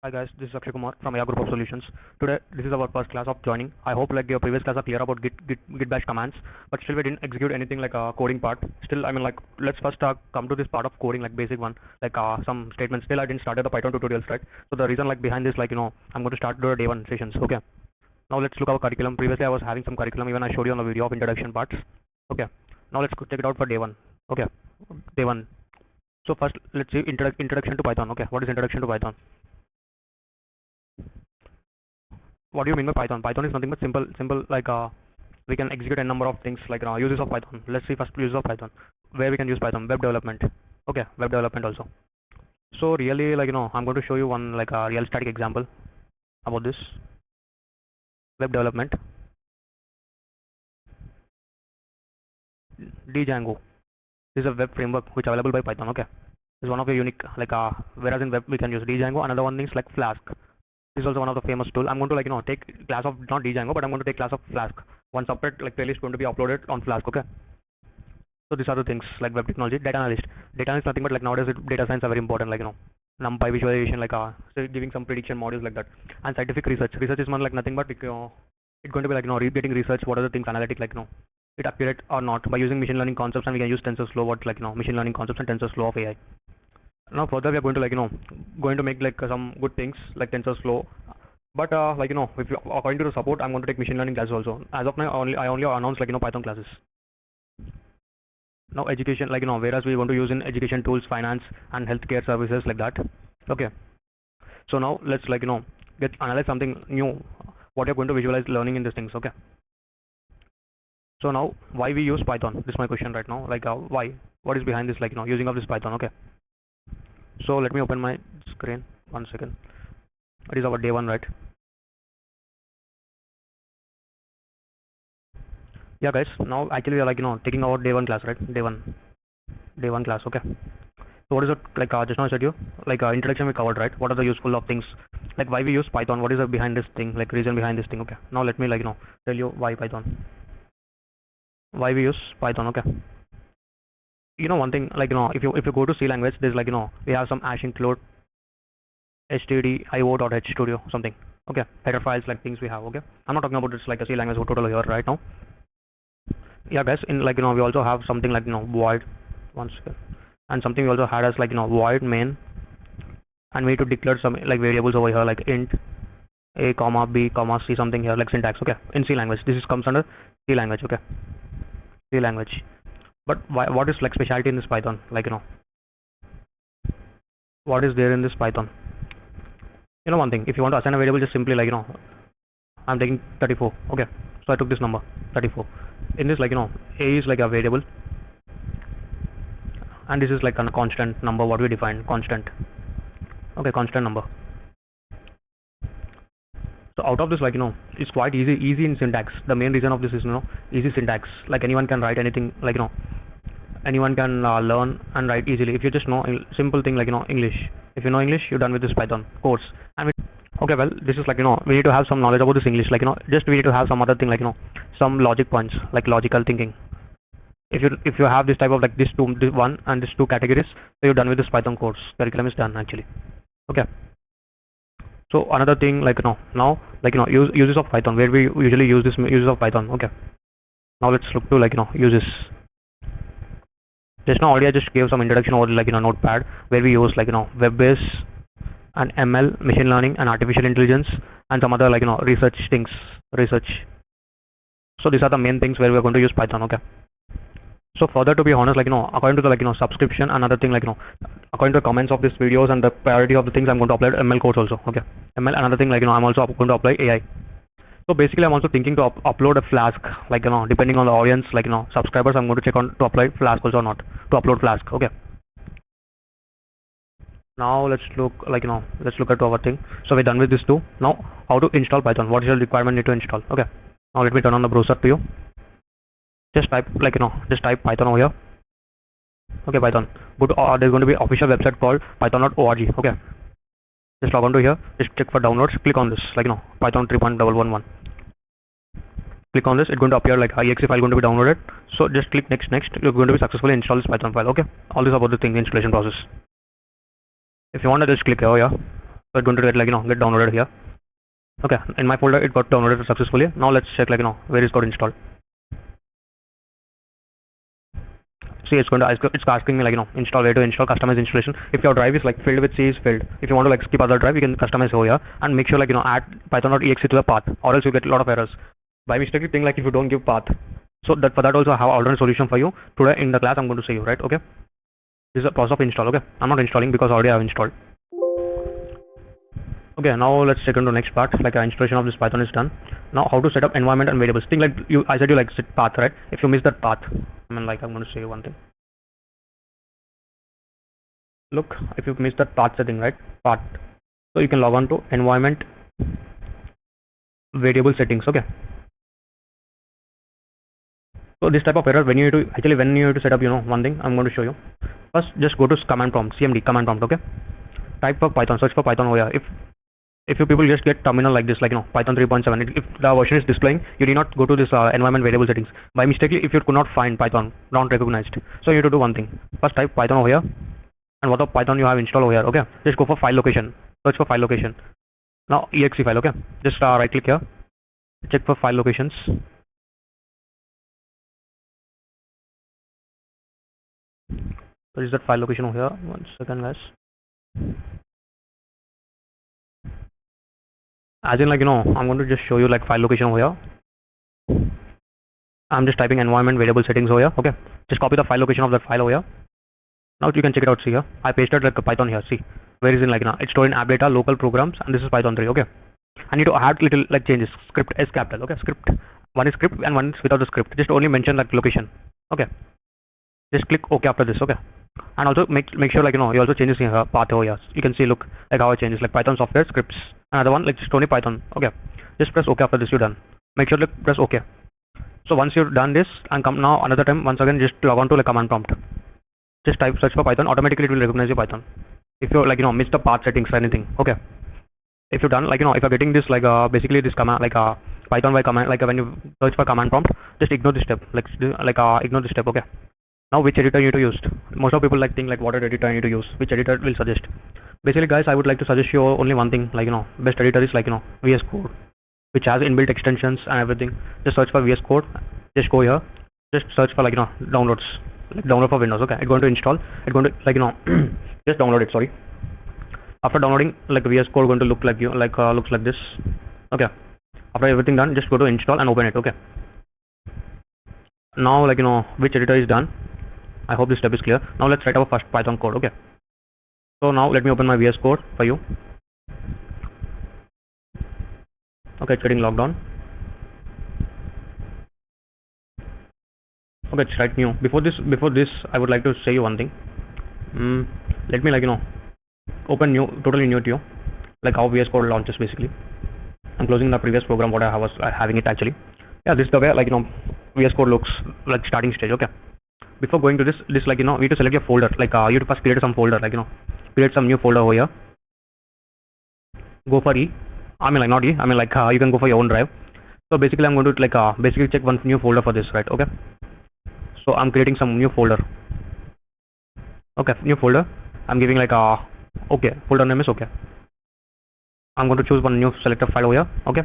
Hi guys, this is Akshay Kumar from Argroupsolutions. Today, this is our first class of joining. I hope like your previous class are clear about git bash commands, but still we didn't execute anything like a coding part. Still, I mean like let's first come to this part of coding, like basic one, like some statements. Still, I didn't start the Python tutorials, right? So the reason like behind this, like I'm going to start the day one sessions. Okay. Now let's look at our curriculum. Previously, I was having some curriculum. Even I showed you on the video of introduction parts. Okay. Now let's check it out for day one. Okay. Day one. So first, let's see introduction to Python. Okay. What is introduction to Python? What do you mean by Python? Python is nothing but simple like we can execute a number of things like uses of Python. Let's see first uses of Python. Where we can use Python? Web development. Okay, web development also. So really like I'm going to show you one like a real static example about this web development. Django. This is a web framework which is available by Python. Okay, this is one of the unique like whereas in web we can use Django. Another one is like Flask. This is also one of the famous tool. I'm going to like take class of not Django, but I'm going to take class of Flask. One separate like playlist going to be uploaded on Flask. Okay. So these are the things like web technology. Data analyst. Data analyst nothing but like nowadays data science are very important. Like NumPy visualization, like so giving some prediction modules like that. And scientific research. Research is one like nothing but it's going to be like getting research. What are the things analytic like it accurate or not by using machine learning concepts, and we can use TensorFlow. What like machine learning concepts and TensorFlow of AI. Now further we are going to like going to make like some good things like TensorFlow, but like if you, according to the support, I'm going to take machine learning classes also. As of now I only announced like Python classes. Now education, like whereas we want to use in education tools, finance and healthcare services like that. Okay, so now let's like get analyze something new, what you're going to visualize learning in these things. Okay, so now why we use Python? This is my question right now, like why, what is behind this like using of this Python. Okay, so let me open my screen, 1 second. It is our day one, right? Yeah guys, now actually we are like taking our day one class, right? Day one class. Okay, so what is it like just now I said you like introduction we covered, right? What are the useful of things, like why we use Python, what is the behind this thing, like reason behind this thing. Okay, now let me like tell you why Python, why we use Python. Okay, one thing like if you go to C language, there's like we have some hash include stdio.h something. Okay, header files like things we have. Okay, I'm not talking about this like a C language total here right now. Yeah guys, in like we also have something like void, 1 second, and something we also had as like void main, and we need to declare some like variables over here like int a comma b comma c, something here like syntax. Okay, in C language this is comes under C language. Okay, C language. But why, what is like specialty in this Python, like what is there in this Python? One thing, if you want to assign a variable, just simply like I'm taking 34. Okay, so I took this number 34. In this like a is like a variable, and this is like a constant number, what we define constant. Okay, constant number. So out of this like it's quite easy in syntax. The main reason of this is easy syntax, like anyone can write anything, like anyone can learn and write easily if you just know simple thing like English. If you know English, you're done with this Python course. And okay, well this is like we need to have some knowledge about this English, like just we need to have some other thing like some logic points, like logical thinking. If you have this type of like this one and this two categories, so you're done with this Python course. Curriculum is done actually. Okay, so another thing like now like uses of Python, where we usually use this uses of Python. Okay, now let's look to like uses. Just now already I just gave some introduction over like notepad, where we use like web based and ML, machine learning and artificial intelligence, and some other like research things, research. So these are the main things where we are going to use Python. Okay, so further to be honest, like according to the like subscription, another thing like according to the comments of these videos and the priority of the things, I'm going to upload ML codes also. Okay, ML, another thing like I'm also going to apply AI. So basically I'm also thinking to upload a Flask, like depending on the audience, like subscribers, I'm going to check on to apply Flask also or not, to upload Flask. Okay, now let's look like let's look at our thing. So we're done with this too. Now how to install Python, what is the requirement need to install. Okay, now let me turn on the browser to you. Just type like just type Python over here. Okay, Python, go to there's going to be official website called python.org. Okay, just log on to here, just check for downloads, click on this like Python 3.111. Click on this, it's going to appear like exe file going to be downloaded. So just click next, you're going to be successfully install this Python file. Okay, all this about the thing, the installation process. If you want to just click here, yeah, So it's going to get get downloaded here. Okay, in my folder it got downloaded successfully. Now let's check where is code installed. See, it's asking me install, where to install, customize installation. If your drive is filled with C is filled. If you want to skip other drive, you can customize over here and make sure add python.exe to the path, or else you get a lot of errors. By mistake, thing if you don't give path. So that for that also I have alternate solution for you. Today in the class I'm going to show you, right? Okay. This is a process of install. Okay, I'm not installing because already I have installed. Okay, now let's check into the next part. Installation of this Python is done. Now how to set up environment and variables. Thing I said you set path, right? If you miss that path, I'm going to show you one thing. Look, if you miss that path setting, right? Path. So you can log on to environment variable settings. Okay. So this type of error when you need to set up one thing I'm going to show you. First, just go to command prompt, CMD command prompt. Okay. Type for Python, search for Python over here. If you people just get terminal like this, Python 3.7, if the version is displaying, you need not go to this environment variable settings. By mistake, if you could not find Python, not recognized. So you need to do one thing. First type Python over here, and what the Python you have installed over here. Okay, just go for file location, search for file location. Now exe file. Okay, just right click here, check for file locations. Where is that file location over here? 1 second, guys. As in I'm going to just show you file location over here. I'm just typing environment variable settings over here. Okay, just copy the file location of that file over here. Now you can check it out. See here, I pasted Python here. See where is it it's stored in app data, local programs, and this is Python 3. Okay, I need to add little changes. Script S capital. Okay, script one is script and one is without the script. Just only mention location. Okay, just click OK after this. Okay, and also make sure you also changes here path over here. You can see look how it changes Python software scripts. Another one just only Python. Okay, just press OK after this. You're done. Make sure press OK. So once you've done this and come now another time once again just log on to command prompt. Just type search for Python. Automatically it will recognize your Python. If you miss the path settings or anything. Okay. If you're done if you're getting this basically this command Python by command when you search for command prompt, just ignore this step ignore this step. Okay. Now which editor you need to use? Most of people think what editor I need to use. Which editor will suggest? Basically guys, I would like to suggest you only one thing best editor is VS Code, which has inbuilt extensions and everything. Just search for VS Code. Just go here. Just search for downloads. Download for Windows. Okay, it's going to install. It's going to just download it. Sorry. After downloading VS Code going to look looks like this. Okay. After everything done, just go to install and open it. Okay. Now which editor is done. I hope this step is clear. Now let's write our first Python code. Okay. So now let me open my VS Code for you. Okay, it's getting logged on. Okay, it's right new. Before this, I would like to say you one thing. Let me open new, totally new to you, how VS Code launches basically. I'm closing the previous program what I was having it actually. Yeah, this is the way VS Code looks starting stage. Okay. Before going to this you need to select your folder. You have to first create some folder. Create some new folder over here. Go for E. I mean not E. I mean you can go for your own drive. So basically I'm going to basically check one new folder for this, right? Okay. So I'm creating some new folder. Okay, new folder. I'm giving okay. Folder name is okay. I'm going to choose one new selector file over here. Okay.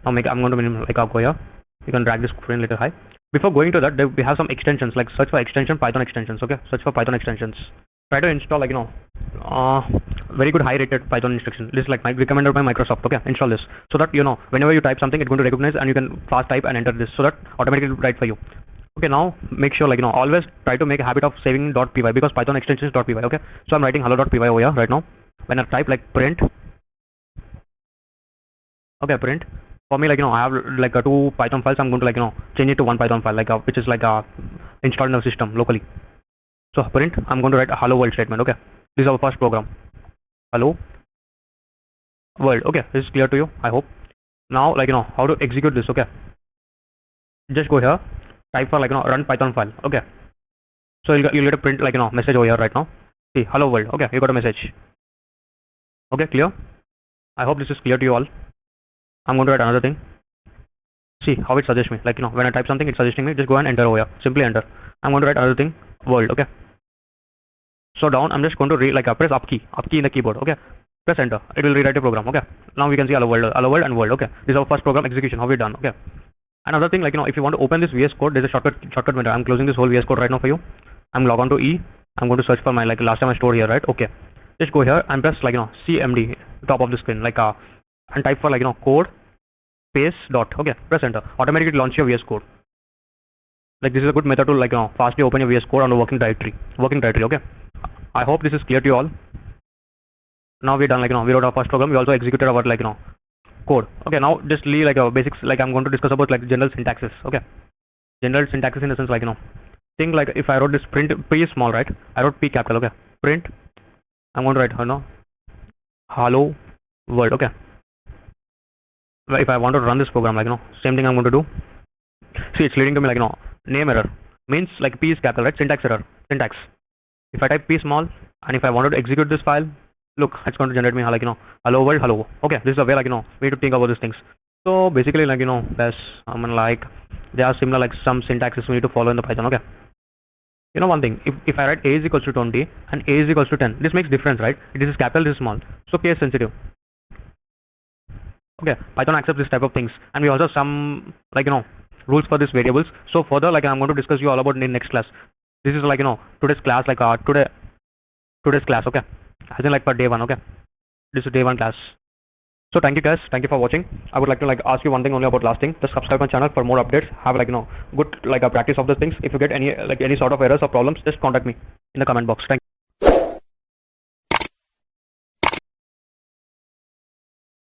Now I'm going to go here. You can drag this screen a little high. Before going to that, we have some extensions search for extension Python extensions. Okay, search for Python extensions. Try to install very good high rated Python instruction. This is recommended by Microsoft. Okay, install this so that whenever you type something, it's going to recognize and you can fast type and enter this so that automatically it will write for you. Okay, now make sure always try to make a habit of saving .py because Python extension is .py. Okay, so I'm writing hello.py over here right now. When I type print, okay, print. For me, I have two Python files. I'm going to change it to one Python file which is installed in the system locally. So print, I'm going to write a hello world statement. Okay, this is our first program. Hello world. Okay, this is clear to you, I hope. Now how to execute this. Okay, just go here, type for run Python file. Okay, so you'll get a print message over here right now. See hello world. Okay, you got a message. Okay, clear. I hope this is clear to you all. I'm going to write another thing. See how it suggests me. When I type something, it's suggesting me. Just go and enter over here. Simply enter. I'm going to write another thing. World. Okay. So down, I'm just going to read press up key in the keyboard. Okay. Press enter. It will rewrite your program. Okay. Now we can see hello world and world. Okay. This is our first program execution. How we done? Okay. Another thing, like if you want to open this VS Code, there's a shortcut window. I'm closing this whole VS Code right now for you. I'm log on to E. I'm going to search for my last time I stored here, right? Okay. Just go here and press CMD top of the screen and type for code space dot. Okay. Press enter. Automatically launch your VS Code. This is a good method to fastly open your VS Code on the working directory. Okay. I hope this is clear to you all. Now we're done. We wrote our first program. We also executed our code. Okay. Now just leave basics. I'm going to discuss about general syntaxes. Okay. General syntaxes in the sense think if I wrote this print, P is small, right? I wrote P capital. Okay. Print. I'm going to write hello world. Okay. If I want to run this program, same thing I'm going to do. See, it's leading to me name error. Means P is capital, right? Syntax error. Syntax. If I type P small and if I wanted to execute this file, look, it's going to generate me hello world, hello. Okay, this is a way we need to think about these things. So basically there's there are similar some syntaxes we need to follow in the Python. Okay. One thing, if I write a is equals to 20 and a is equals to 10, this makes difference, right? This is capital, this is small. So case sensitive. Okay, Python accepts this type of things, and we also have some rules for these variables. So further I'm going to discuss you all about in next class. This is today's class, today's class. Okay, as in for day 1. Okay, this is day 1 class. So thank you guys, thank you for watching. I would like to ask you one thing only about last thing. Just subscribe my channel for more updates. Have good a practice of the things. If you get any sort of errors or problems, just contact me in the comment box. Thank you.